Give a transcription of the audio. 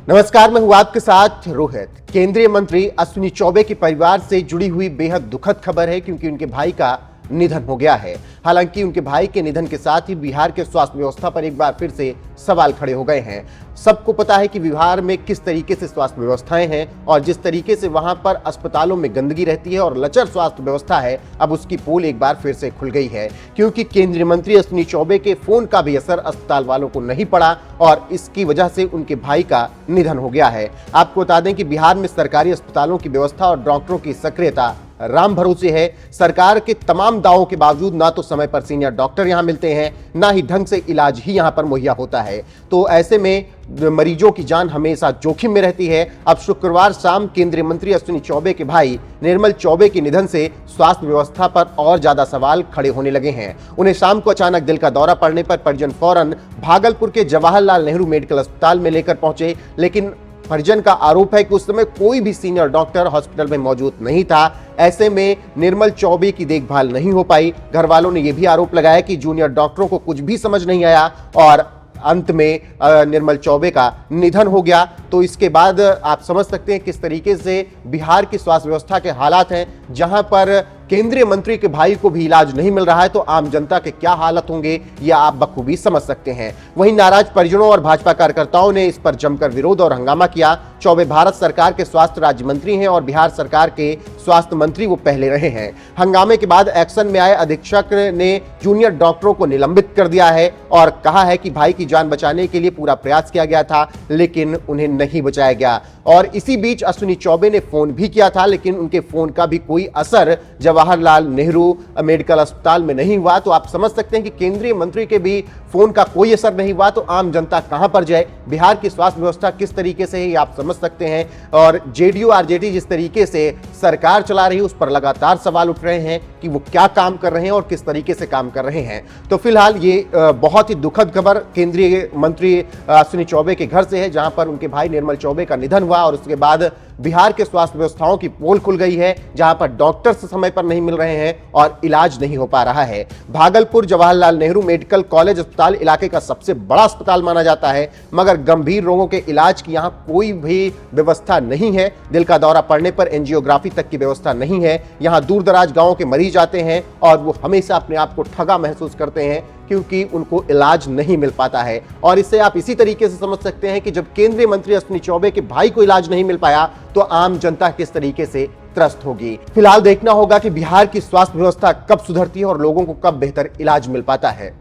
नमस्कार, मैं हूं आपके साथ रोहित। केंद्रीय मंत्री अश्विनी चौबे के परिवार से जुड़ी हुई बेहद दुखद खबर है क्योंकि उनके भाई का निधन हो गया है। हालांकि उनके भाई के निधन के साथ ही बिहार के स्वास्थ्य व्यवस्था पर एक बार फिर से सवाल खड़े हो गए हैं। सबको पता है कि बिहार में किस तरीके से स्वास्थ्य व्यवस्थाएं हैं और जिस तरीके से वहां पर अस्पतालों में गंदगी रहती है और लचर स्वास्थ्य व्यवस्था है, अब उसकी पोल एक बार फिर से खुल गई है क्योंकि केंद्रीय मंत्री अश्विनी चौबे के फोन का भी असर अस्पताल वालों को नहीं पड़ा और इसकी वजह से उनके भाई का निधन हो गया है। आपको बता दें कि बिहार में सरकारी अस्पतालों की व्यवस्था और डॉक्टरों की सक्रियता राम भरोसे है। सरकार के तमाम दावों के बावजूद ना तो समय पर सीनियर डॉक्टर यहां मिलते हैं, ना ही ढंग से इलाज ही यहां पर मुहैया होता है। तो ऐसे में मरीजों की जान हमेशा जोखिम में रहती है। अब शुक्रवार शाम केंद्रीय मंत्री अश्विनी चौबे के भाई निर्मल चौबे के निधन से स्वास्थ्य व्यवस्था पर और ज्यादा सवाल खड़े होने लगे हैं। उन्हें शाम को अचानक दिल का दौरा पड़ने पर परिजन फौरन भागलपुर के जवाहरलाल नेहरू मेडिकल अस्पताल में लेकर पहुंचे, लेकिन परिजन का आरोप है कि उस समय कोई भी सीनियर डॉक्टर हॉस्पिटल में मौजूद नहीं था। ऐसे में निर्मल चौबे की देखभाल नहीं हो पाई। घर वालों ने यह भी आरोप लगाया कि जूनियर डॉक्टरों को कुछ भी समझ नहीं आया और अंत में निर्मल चौबे का निधन हो गया। तो इसके बाद आप समझ सकते हैं किस तरीके से बिहार की स्वास्थ्य व्यवस्था के हालात हैं, जहां पर केंद्रीय मंत्री के भाई को भी इलाज नहीं मिल रहा है, तो आम जनता के क्या हालत होंगे यह आप बखूबी समझ सकते हैं। वहीं नाराज परिजनों और भाजपा कार्यकर्ताओं ने इस पर जमकर विरोध और हंगामा किया। चौबे भारत सरकार के स्वास्थ्य राज्य मंत्री हैं और बिहार सरकार के स्वास्थ्य मंत्री वो पहले रहे हैं। हंगामे के बाद एक्शन में आए अधीक्षक ने जूनियर डॉक्टरों को निलंबित कर दिया है और कहा है कि भाई की जान बचाने के लिए पूरा प्रयास किया गया था, लेकिन उन्हें नहीं बचाया गया। और इसी बीच अश्विनी चौबे ने फोन भी किया था, लेकिन उनके फोन का भी कोई असर जवाहरलाल नेहरू मेडिकल अस्पताल में नहीं हुआ। तो आप समझ सकते हैं कि केंद्रीय मंत्री के भी फोन का कोई असर नहीं हुआ, तो आम जनता कहां पर जाए। बिहार की स्वास्थ्य व्यवस्था किस तरीके से है आप समझ सकते हैं। और जेडीयू आरजेडी जिस तरीके से सरकार चला रही है उस पर लगातार सवाल उठ रहे हैं कि वो क्या काम कर रहे हैं और किस तरीके से काम कर रहे हैं। तो फिलहाल ये बहुत ही दुखद खबर केंद्रीय मंत्री अश्विनी चौबे के घर से है, जहां पर उनके भाई निर्मल चौबे का निधन हुआ और उसके बाद बिहार के स्वास्थ्य व्यवस्थाओं की पोल खुल गई है, जहां पर डॉक्टर्स समय पर नहीं मिल रहे हैं और इलाज नहीं हो पा रहा है। भागलपुर जवाहरलाल नेहरू मेडिकल कॉलेज अस्पताल इलाके का सबसे बड़ा अस्पताल माना जाता है, मगर गंभीर रोगों के इलाज की यहां कोई भी व्यवस्था नहीं है। दिल का दौरा पड़ने पर एंजियोग्राफी तक की व्यवस्था नहीं है। यहां दूर दराज गांवों के मरीज आते हैं और वो हमेशा अपने आप को ठगा महसूस करते हैं क्योंकि उनको इलाज नहीं मिल पाता है। और इससे आप इसी तरीके से समझ सकते हैं कि जब केंद्रीय मंत्री अश्विनी चौबे के भाई को इलाज नहीं मिल पाया तो आम जनता किस तरीके से त्रस्त होगी। फिलहाल देखना होगा कि बिहार की स्वास्थ्य व्यवस्था कब सुधरती है और लोगों को कब बेहतर इलाज मिल पाता है।